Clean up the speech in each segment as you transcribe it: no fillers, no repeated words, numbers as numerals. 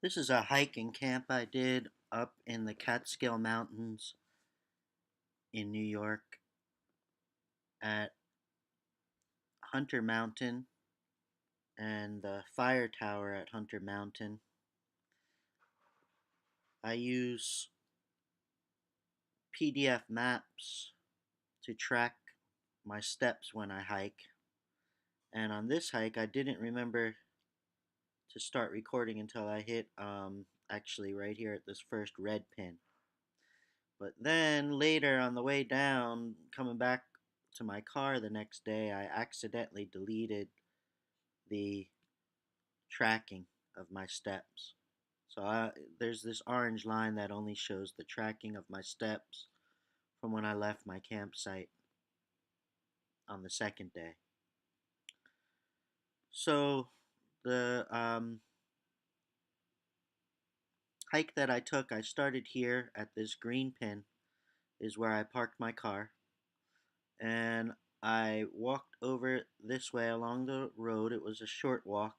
This is a hiking camp I did up in the Catskill Mountains in New York at Hunter Mountain and the Firetower at Hunter Mountain. I use PDF maps to track my steps when I hike. And on this hike, I didn't remember to start recording until I hit actually right here at this first red pin. But then later on the way down, coming back to my car the next day, I accidentally deleted the tracking of my steps. So there's this orange line that only shows the tracking of my steps from when I left my campsite on the second day. So the hike that I took, I started here at this green pin, is where I parked my car, and I walked over this way along the road. It was a short walk,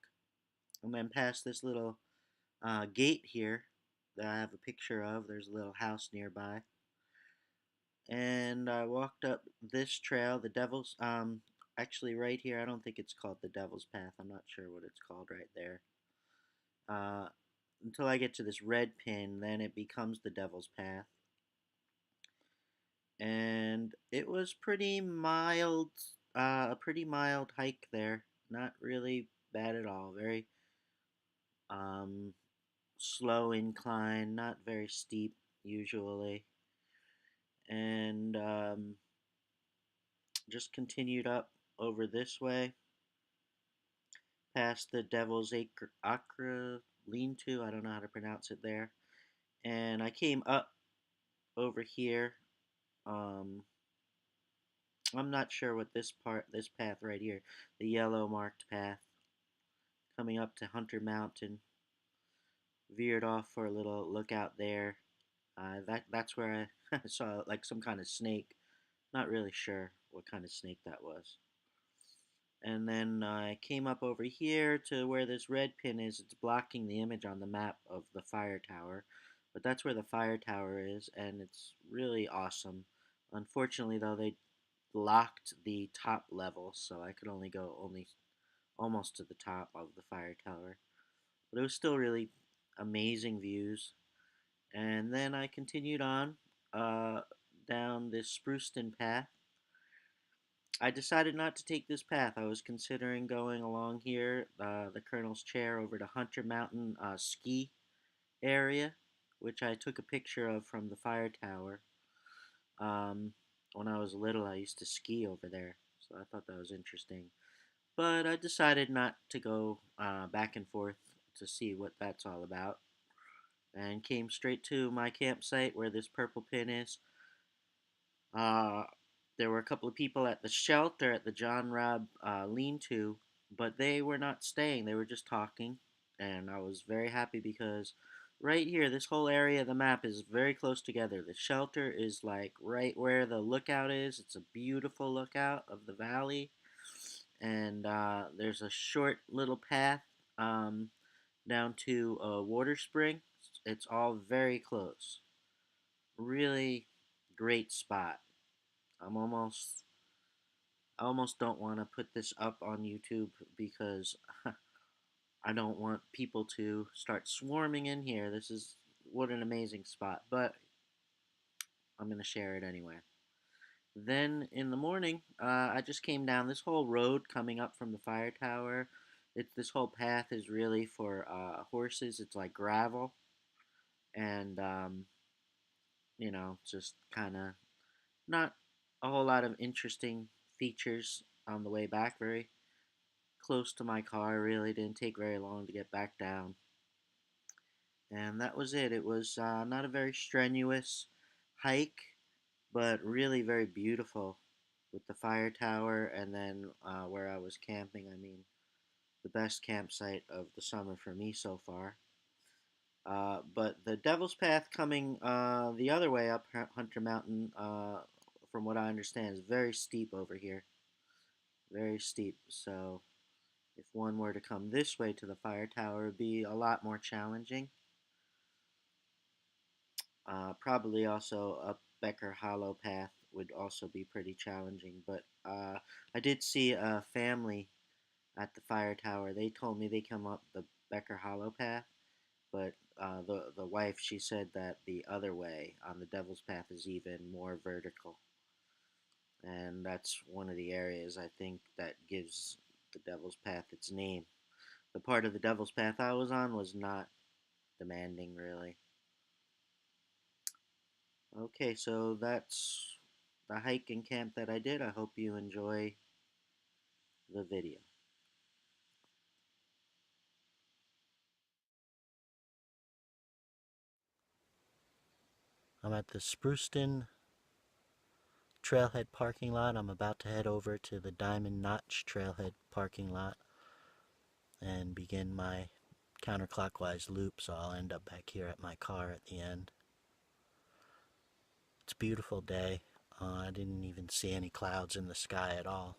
and then past this little gate here that I have a picture of. There's a little house nearby. And I walked up this trail, the Devil's, actually right here, I don't think it's called the Devil's Path. I'm not sure what it's called right there. Uh, until I get to this red pin, then it becomes the Devil's Path. And it was pretty mild, a pretty mild hike there. Not really bad at all. Very um, slow incline, not very steep usually. And just continued up over this way, past the Devil's Acre lean-to. I don't know how to pronounce it there. And I came up over here. Um, I'm not sure what this path right here, the yellow marked path, coming up to Hunter Mountain. Veered off for a little lookout there. That's where I saw like some kind of snake. Not really sure what kind of snake that was. And then I came up over here to where this red pin is. It's blocking the image on the map of the fire tower. But that's where the fire tower is, and it's really awesome. Unfortunately, though, they locked the top level, so I could only go almost to the top of the fire tower. But it was still really amazing views. And then I continued on uh, down this Spruceton path. I decided not to take this path. I was considering going along here, the Colonel's Chair, over to Hunter Mountain ski area, which I took a picture of from the fire tower. Um, when I was little, I used to ski over there, so I thought that was interesting. But I decided not to go back and forth to see what that's all about, and came straight to my campsite where this purple pin is. Uh, there were a couple of people at the shelter at the John Robb lean-to, but they were not staying. They were just talking, and I was very happy because right here, this whole area of the map is very close together. The shelter is like right where the lookout is. It's a beautiful lookout of the valley, and there's a short little path um, down to a water spring. It's all very close. Really great spot. I'm almost I almost don't want to put this up on YouTube because I don't want people to start swarming in here. This is what an amazing spot, but I'm going to share it anyway. Then in the morning, I just came down this whole road coming up from the fire tower. This whole path is really for horses. It's like gravel, and just kind of not a whole lot of interesting features on the way back. Very close to my car. Really didn't take very long to get back down. And that was it. It was not a very strenuous hike, but really very beautiful with the fire tower and then where I was camping. I mean, the best campsite of the summer for me so far. But the Devil's Path coming the other way up Hunter Mountain, from what I understand, is very steep over here. Very steep. So If one were to come this way to the fire tower, it would be a lot more challenging. Probably also up Becker Hollow path would also be pretty challenging. But I did see a family at the fire tower. They told me they come up the Becker Hollow path, but the wife, she said that the other way on the Devil's Path is even more vertical, and that's one of the areas I think that gives the Devil's Path its name. The part of the Devil's Path I was on was not demanding, really. Okay, so that's the hike and camp that I did. I hope you enjoy the video. I'm at the Spruceton Trailhead parking lot. I'm about to head over to the Diamond Notch Trailhead parking lot and begin my counterclockwise loop, so I'll end up back here at my car at the end. It's a beautiful day. I didn't even see any clouds in the sky at all.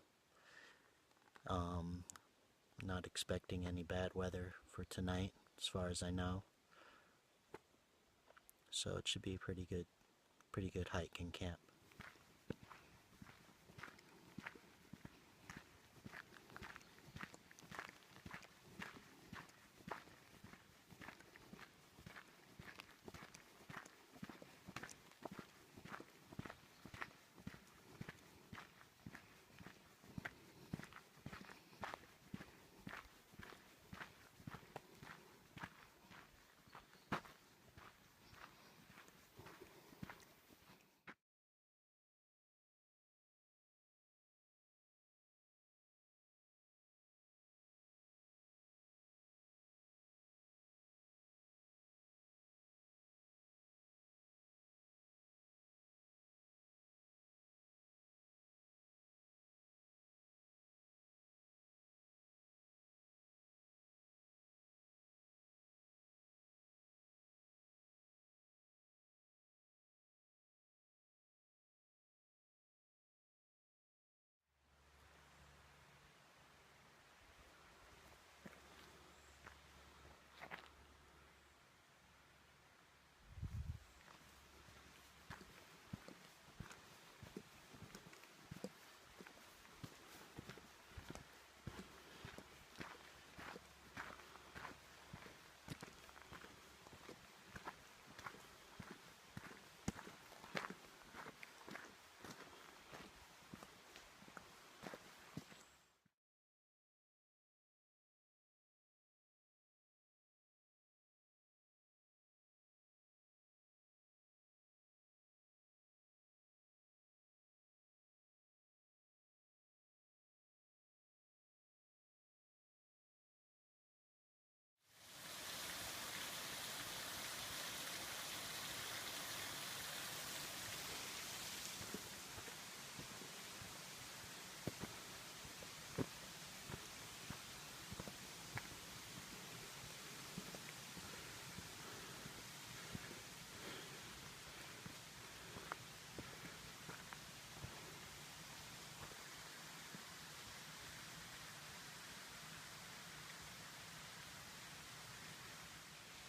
Not expecting any bad weather for tonight, as far as I know. So it should be a pretty good hike and camp.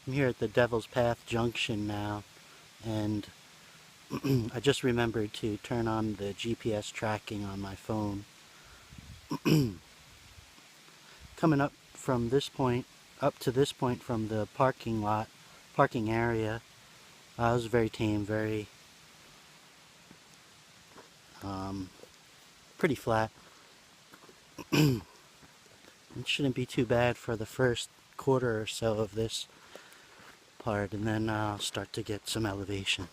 I'm here at the Devil's Path Junction now, and I just remembered to turn on the GPS tracking on my phone. Coming up from this point, up to this point from the parking area, it was very tame, pretty flat. It shouldn't be too bad for the first quarter or so of this part, and then I'll start to get some elevation.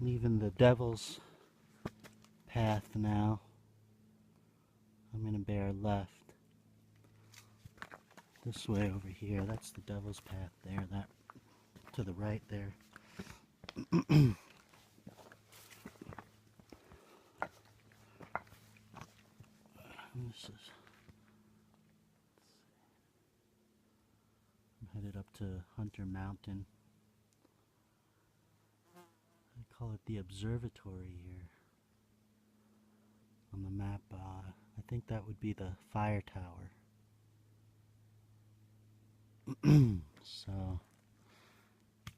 Leaving the devil's path now. I'm gonna bear left. This way over here, that's the devil's path there, that to the right there. This is, I'm headed up to Hunter Mountain. I call it the observatory here on the map. I think that would be the Firetower. So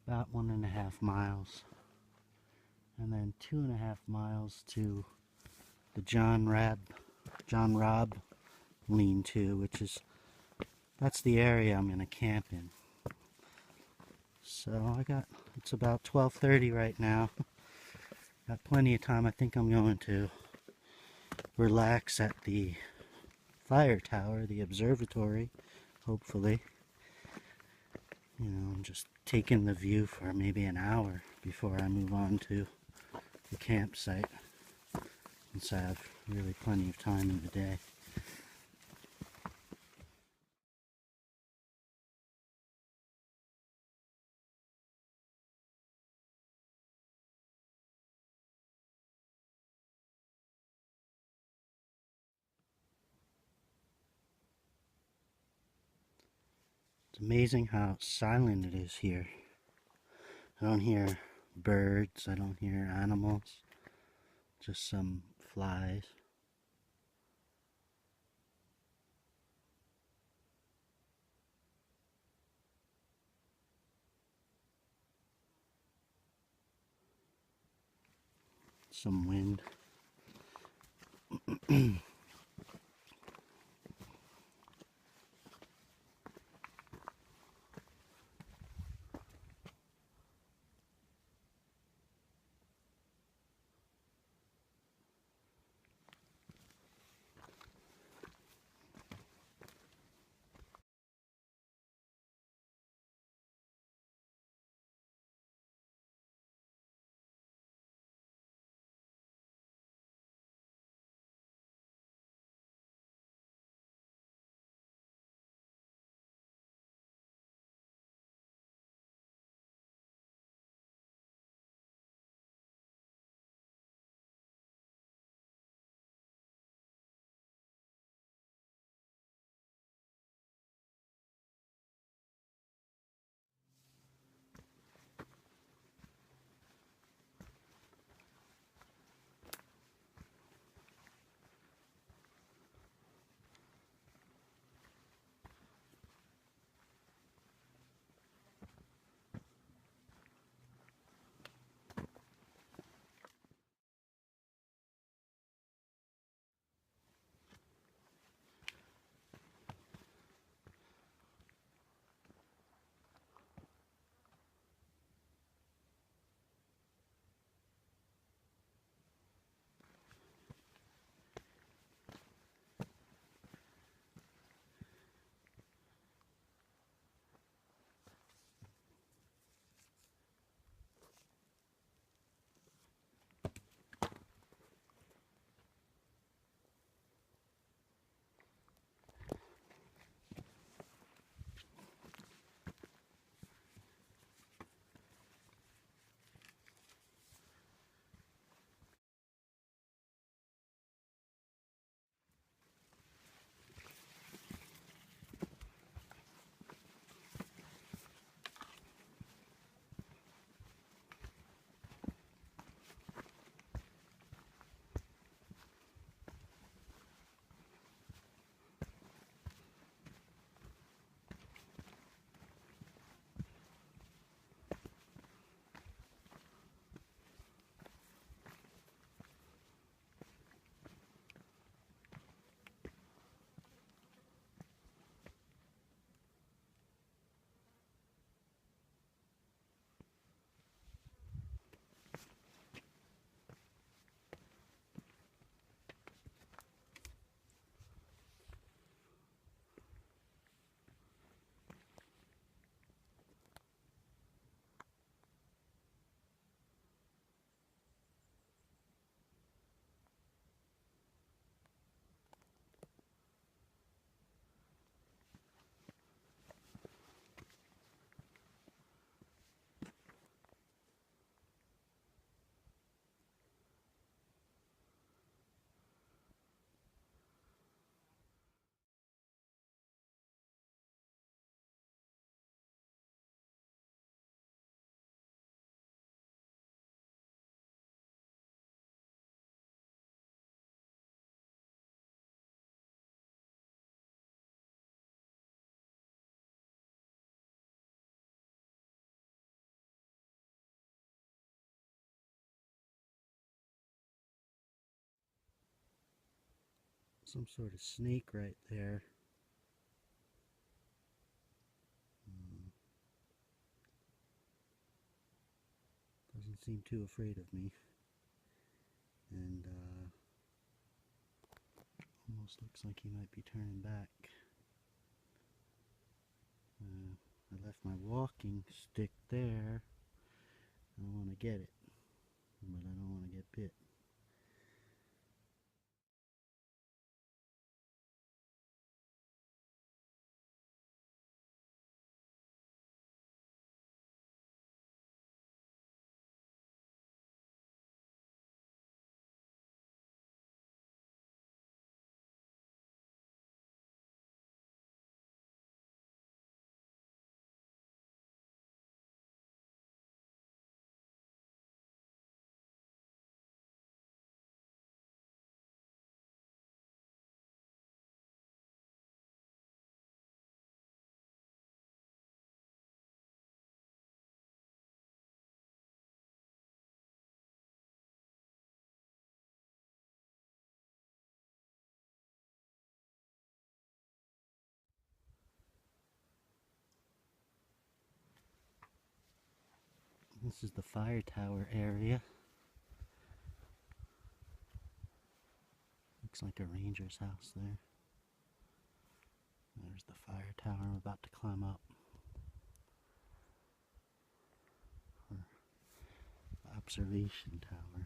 about 1.5 miles, and then 2.5 miles to the John Robb lean-to, which is, that's the area I'm gonna camp in. So it's about 12:30 right now. Got plenty of time. I think I'm going to relax at the Firetower, the observatory, hopefully. You know, I'm just taking the view for maybe an hour before I move on to the campsite, since I have really plenty of time in the day. It's amazing how silent it is here. I don't hear birds, I don't hear animals, just some flies. Some wind. Some sort of snake right there. Doesn't seem too afraid of me. And almost looks like he might be turning back. I left my walking stick there. I want to get it, but I don't want to get bit. This is the Firetower area. Looks like a ranger's house there. There's the Firetower I'm about to climb up. Or observation tower.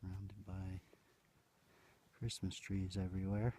Surrounded by Christmas trees everywhere.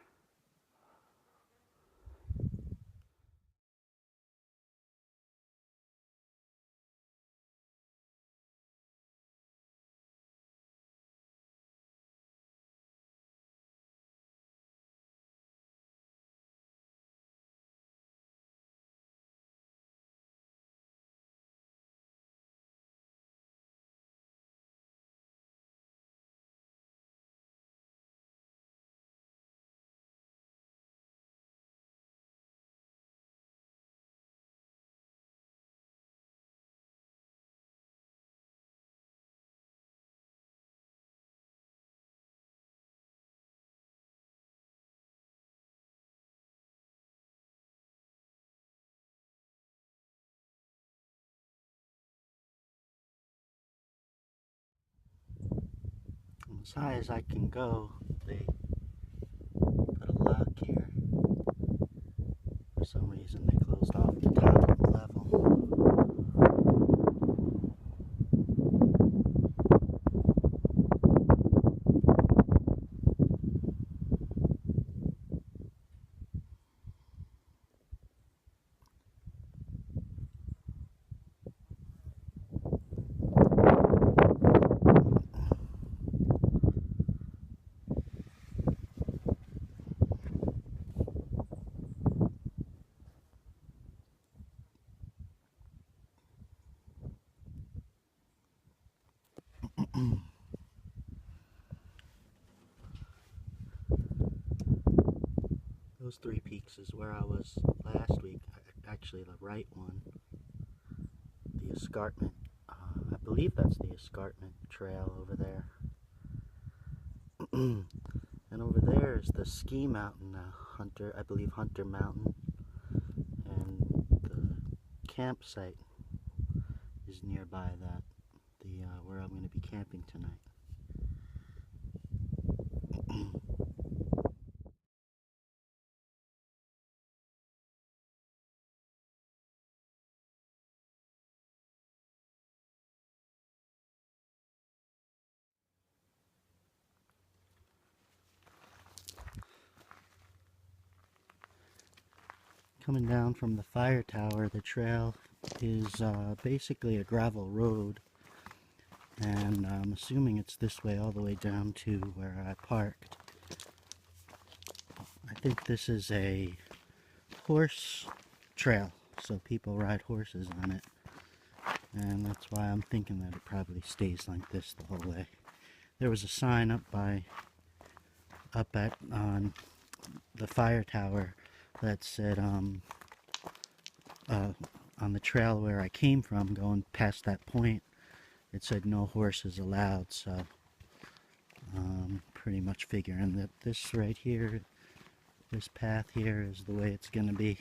As high as I can go, they put a lock here. For some reason they closed off the top of the level. Those three peaks is where I was last week. Actually, the right one, the escarpment. I believe that's the escarpment trail over there. And over there is the ski mountain, Hunter, I believe Hunter Mountain. And the campsite is nearby that, where I'm going to be camping tonight. Coming down from the Firetower, the trail is basically a gravel road, and I'm assuming it's this way all the way down to where I parked. I think this is a horse trail, so people ride horses on it, and that's why I'm thinking that it probably stays like this the whole way. There was a sign up on the Firetower that said on the trail where I came from, going past that point, it said no horses allowed, so pretty much figuring that this right here, this path here is the way it's gonna be.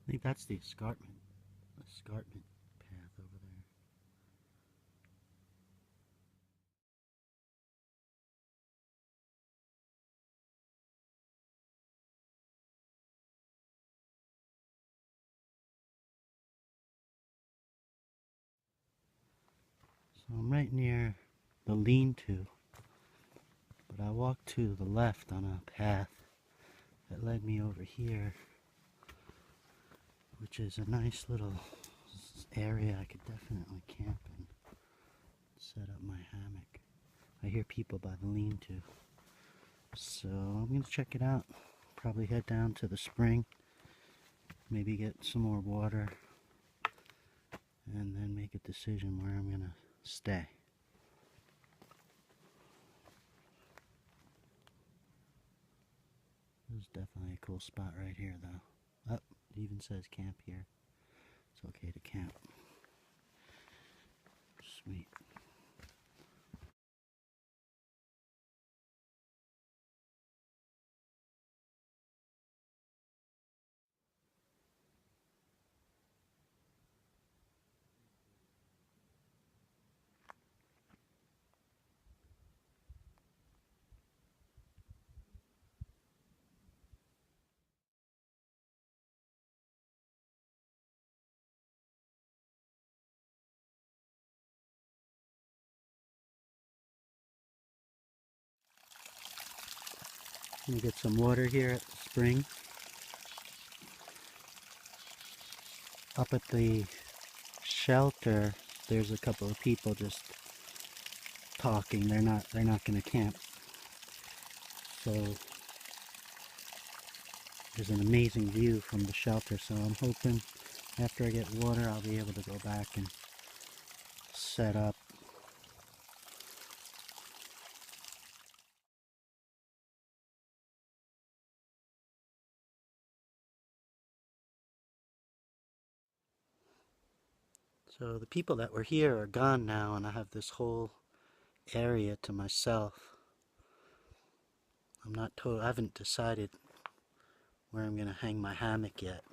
I think that's the escarpment path over there. So I'm right near the lean-to, but I walked to the left on a path that led me over here, which is a nice little area I could definitely camp and set up my hammock. I hear people by the lean-to, so I'm going to check it out. Probably head down to the spring, maybe get some more water, and then make a decision where I'm going to stay. This is definitely a cool spot right here, though. Oh, it even says camp here. It's okay to camp. Sweet. I'm gonna get some water here at the spring. Up at the shelter, there's a couple of people just talking. They're not gonna camp. So there's an amazing view from the shelter. So I'm hoping after I get water, I'll be able to go back and set up. So the people that were here are gone now, and I have this whole area to myself. I haven't decided where I'm gonna hang my hammock yet.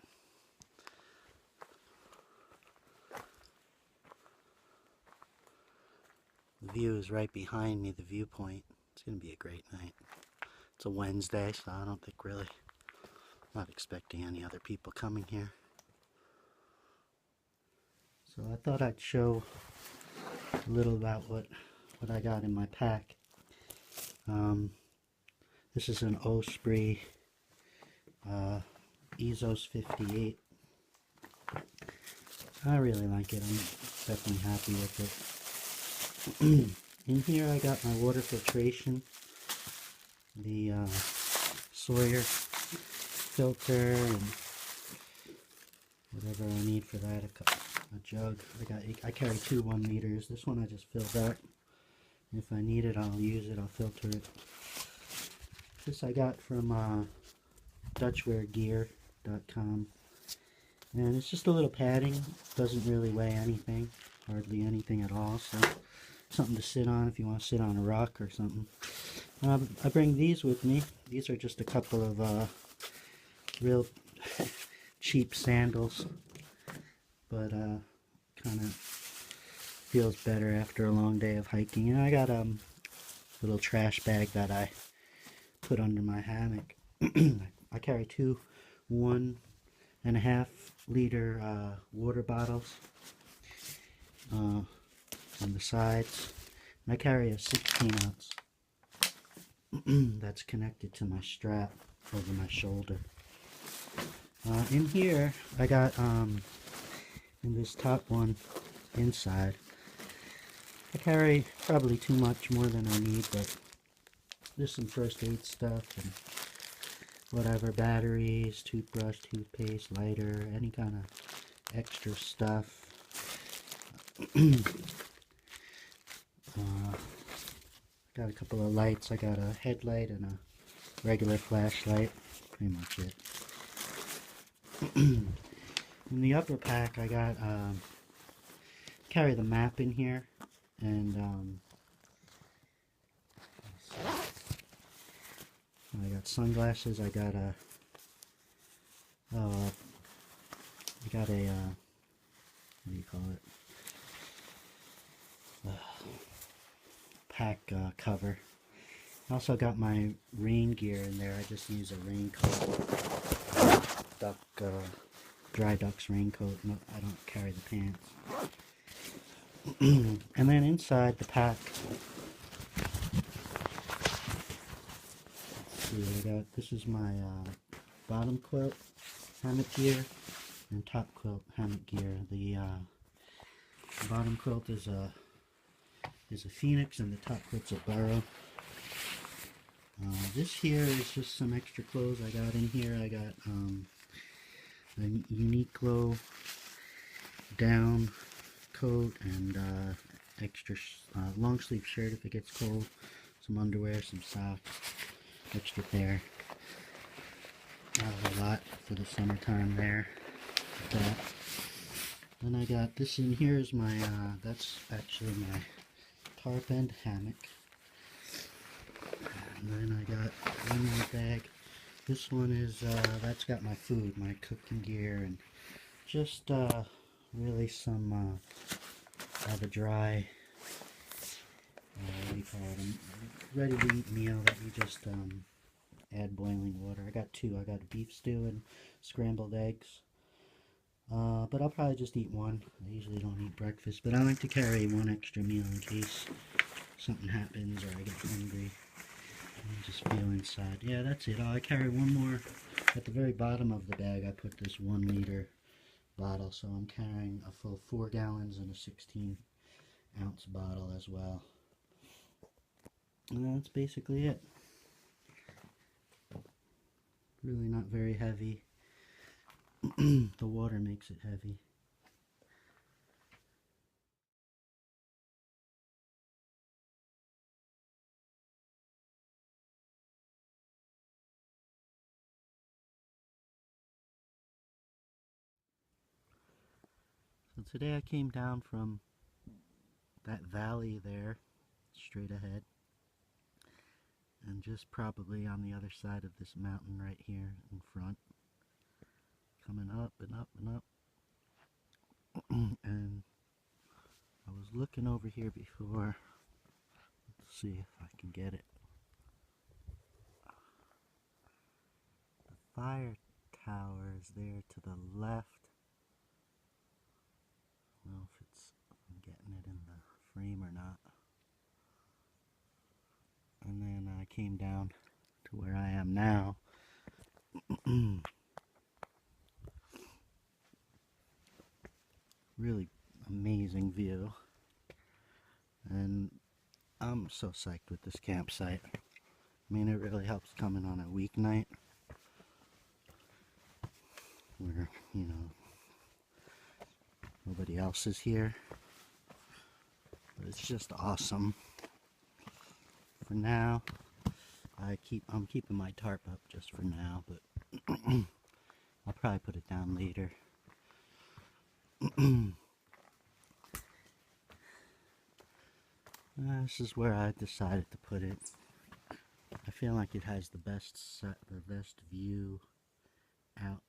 The view is right behind me, the viewpoint. It's gonna be a great night. It's a Wednesday, so I don't think really, I'm not expecting any other people coming here. So I thought I'd show a little about what I got in my pack. This is an Osprey Ezos 58. I really like it. I'm definitely happy with it. In here I got my water filtration, the Sawyer filter, and whatever I need for that. A jug. I carry 2 1 liters. This one I just filled up. If I need it, I'll use it. I'll filter it. This I got from DutchwareGear.com, and it's just a little padding. Doesn't really weigh anything, hardly anything at all. So something to sit on if you want to sit on a rock or something. I bring these with me. These are just a couple of real cheap sandals, but kind of feels better after a long day of hiking. And I got a little trash bag that I put under my hammock. I carry 2 1.5 liter water bottles on the sides. And I carry a 16 ounce that's connected to my strap over my shoulder. In here I got And this top one inside. I carry probably too much more than I need, but there's some first aid stuff and whatever, batteries, toothbrush, toothpaste, lighter, any kind of extra stuff. Got a couple of lights. I got a headlight and a regular flashlight. Pretty much it. In the upper pack, I got carry the map in here, and I got sunglasses. I got a what do you call it? Pack cover. I also got my rain gear in there. I just use a raincoat, dry duck's raincoat. No, I don't carry the pants. And then inside the pack, let's see, this is my bottom quilt hammock gear and top quilt hammock gear. The bottom quilt is a phoenix and the top quilt's a burrow. This here is just some extra clothes I got in here. I got a Uniqlo down coat and extra long sleeve shirt if it gets cold, some underwear, some socks, extra pair. Not a lot for the summertime there. That. Then I got this in here is my that's actually my tarp end hammock. And then I got one more bag. This one is that's got my food, my cooking gear, and just really some of a dry what do you call it, ready to eat meal that you just add boiling water. I got two. I got a beef stew and scrambled eggs. But I'll probably just eat one. I usually don't eat breakfast, but I like to carry one extra meal in case something happens or I get hungry. And just feel inside. Yeah, that's it. I carry one more. At the very bottom of the bag, I put this 1 liter bottle, so I'm carrying a full 4 gallons and a 16-ounce bottle as well. And that's basically it. Really not very heavy. The water makes it heavy. So today I came down from that valley there, straight ahead, and just probably on the other side of this mountain right here in front, coming up and up and up. And I was looking over here before. Let's see if I can get it. The Firetower is there to the left. I don't know if I'm getting it in the frame or not. And then I came down to where I am now. Really amazing view. And I'm so psyched with this campsite. I mean, it really helps coming on a weeknight where, you know, nobody else is here. But it's just awesome. For now, I'm keeping my tarp up just for now, but I'll probably put it down later. This is where I decided to put it. I feel like it has the best view out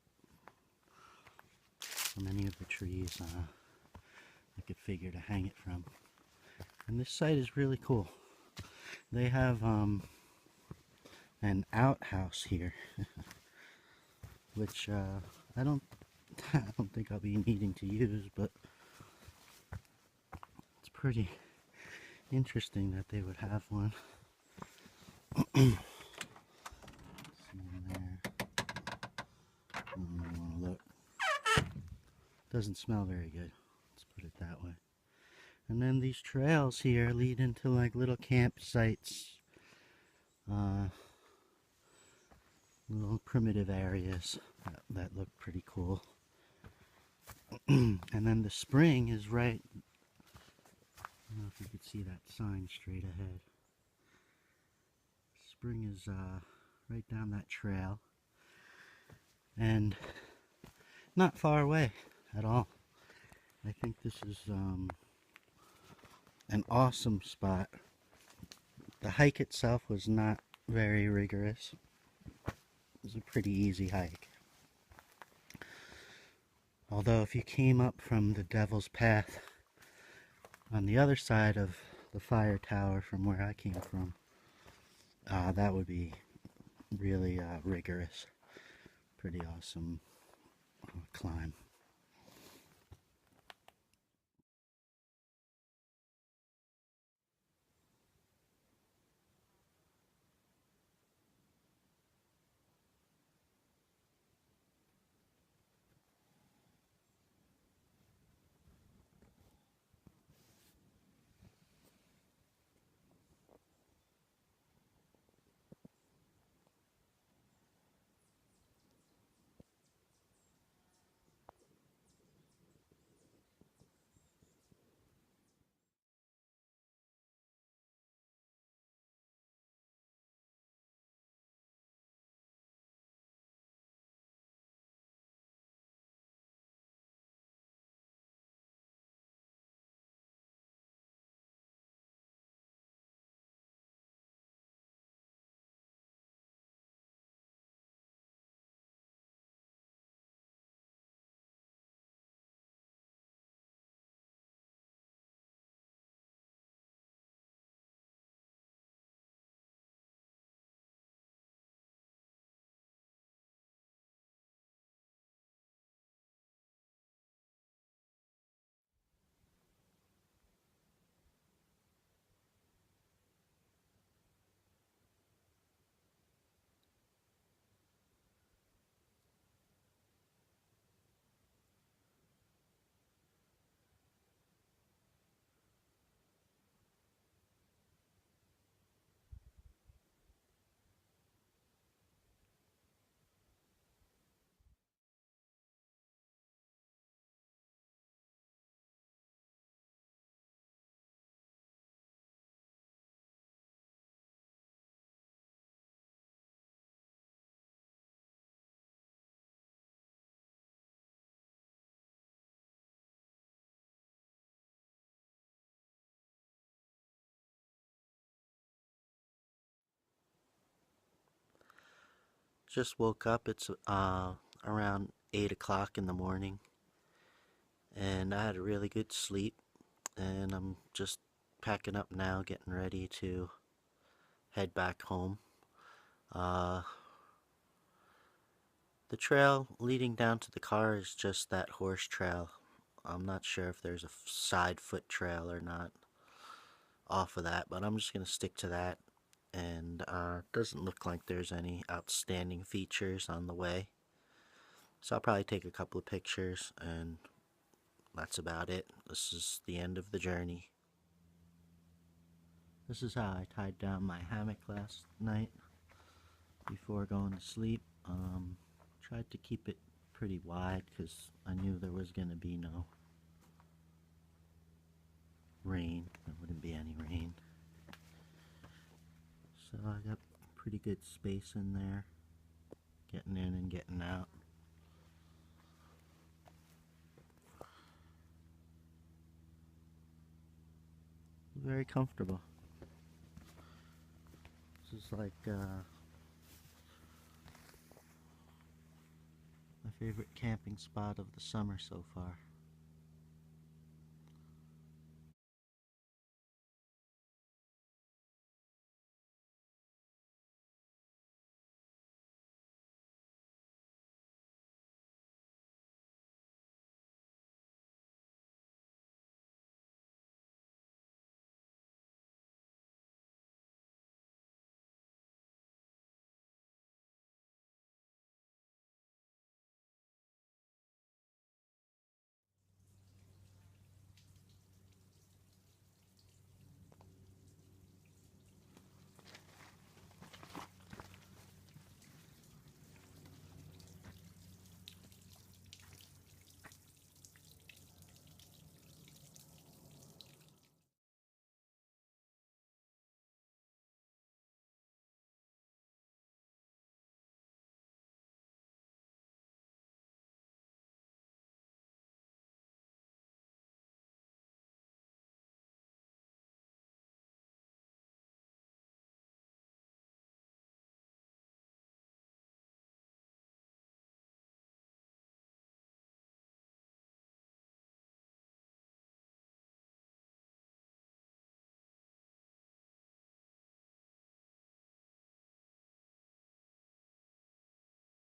from any of the trees I could figure to hang it from. And this site is really cool. They have an outhouse here, which I don't think I'll be needing to use, but it's pretty interesting that they would have one. See in there. I don't really want to look. Doesn't smell very good. Let's put it that way. And then these trails here lead into like little campsites, uh, little primitive areas that look pretty cool. And then the spring is right, I don't know if you could see that sign straight ahead. Spring is right down that trail and not far away at all. I think this is an awesome spot. The hike itself was not very rigorous. It was a pretty easy hike. Although if you came up from the Devil's Path on the other side of the Firetower from where I came from, that would be really rigorous. Pretty awesome climb. Just woke up. It's around 8 o'clock in the morning, and I had a really good sleep, and I'm just packing up now, getting ready to head back home. Uh, the trail leading down to the car is just that horse trail. I'm not sure if there's a side foot trail or not off of that, but I'm just going to stick to that. And doesn't look like there's any outstanding features on the way. So I'll probably take a couple of pictures, and that's about it. This is the end of the journey. This is how I tied down my hammock last night before going to sleep. Tried to keep it pretty wide because I knew there was going to be no rain. There wouldn't be any rain. So I got pretty good space in there, getting in and getting out. Very comfortable. This is like my favorite camping spot of the summer so far.